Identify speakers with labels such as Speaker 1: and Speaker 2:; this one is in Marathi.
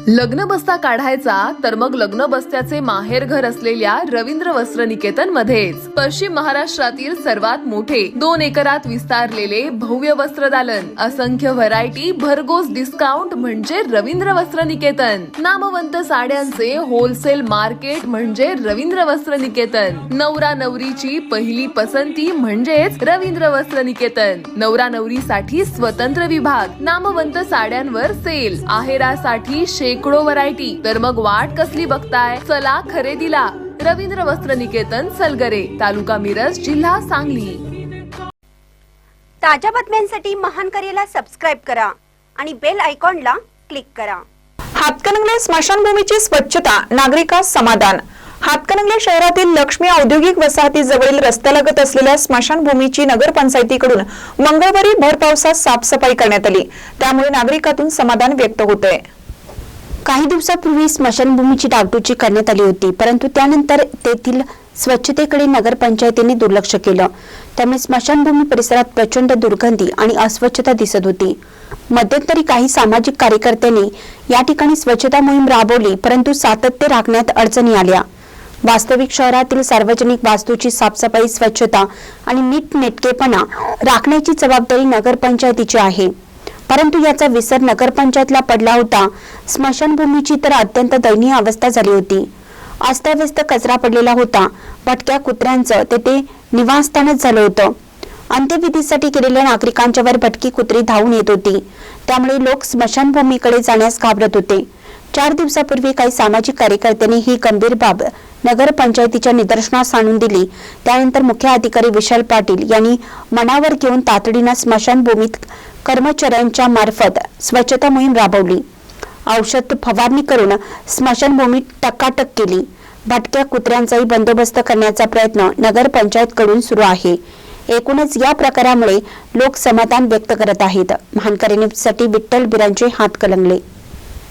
Speaker 1: लग्न बस्ता काढायचा तर मग लग्न बस्त्याचे माहेर घर असलेल्या रवींद्र वस्त्र निकेतन मध्येच पश्चिम महाराष्ट्रातील सर्वात मोठे 2 एकरात विस्तारलेले भव्य वस्त्रदालन, असंख्य व्हरायटी, भरघोस डिस्काउंट म्हणजे रवींद्र वस्त्र निकेतन। नामवंत साड्यांचे होलसेल मार्केट म्हणजे रवींद्र वस्त्र निकेतन। नवरा नवरीची पहिली पसंती म्हणजेच रवींद्र वस्त्र निकेतन। नवरा नवरीसाठी स्वतंत्र विभाग, नामवंत साड्यांवर सेल, आहेरासाठी शेकडो व्हरायटी। तर मग वाट कसली बघताय, चला खरेदीला। रवींद्र वस्त्र निकेतन, सलगरे, तालुका मिरज, जिल्हा सांगली।
Speaker 2: ताज्या बातम्यांसाठी महान करेला सबस्क्राइब करा आणि बेल आयकॉनला क्लिक करा।
Speaker 3: हातकणंगले स्मशानभूमीची स्वच्छता, नागरिकांस समाधान। हातकणंगले शहरातील लक्ष्मी औद्योगिक वसाहतीजवळील रस्त्यालगत असलेल्या स्मशानभूमीची नगरपंचायतीकडून मंगळवारी भर पावसात साफसफाई करण्यात आली, त्यामुळे नागरिकांतून समाधान व्यक्त होतंय।
Speaker 4: काही दिवसापूर्वी स्मशानभूमीची डागडुजी करण्यात आली होती, परंतु त्यानंतर तेथील स्वच्छतेकडे नगरपंचायतीने दुर्लक्ष केलं, त्यामुळे स्मशानभूमी परिसरात प्रचंड दुर्गंधी आणि अस्वच्छता दिसत होती। मध्यंतरी काही सामाजिक कार्यकर्त्यांनी या ठिकाणी स्वच्छता मोहीम राबवली, परंतु सातत्य राखण्यात अडचणी आल्या। वास्तविक शहरातील सार्वजनिक वास्तूची साफसफाई, स्वच्छता आणि नीटनेटकेपणा राखण्याची जबाबदारी नगरपंचायतीची आहे, परंतु याचा विसर नगरपंचायतला पडला होता। स्मशानभूमीची तर अत्यंत दयनीय अवस्था झाली होती। अस्ताव्यस्त कचरा पडलेला होता, भटक्या कुत्र्यांचं तेथे निवासस्थानच झालं होतं। अंत्यविधीसाठी गेलेल्या नागरिकांच्या वर भटकी कुत्री धावून येत होती, त्यामुळे लोक स्मशानभूमीकडे जाण्यास घाबरत होते। 4 दिवसापूर्वी काही सामाजिक कार्यकर्त्यांनी ही गंभीर बाब नगरपंचायतीच्या निदर्शनास आणून दिली। त्यानंतर मुख्य अधिकारी विशाल पाटील यांनी मनावर घेऊन तातडीने स्मशानभूमीत कर्मचाऱ्यांच्या मार्फत स्वच्छता मोहीम राबवली। औषध फवारणी करून स्मशानभूमी टकाटक केली। भटक्या कुत्र्यांचाही बंदोबस्त करण्याचा प्रयत्न नगरपंचायतकडून सुरू आहे। एकूणच या प्रकारामुळे लोक समाधान व्यक्त करत आहेत। महानकरेसाठी विठ्ठल बिरांचे, हातकणंगले।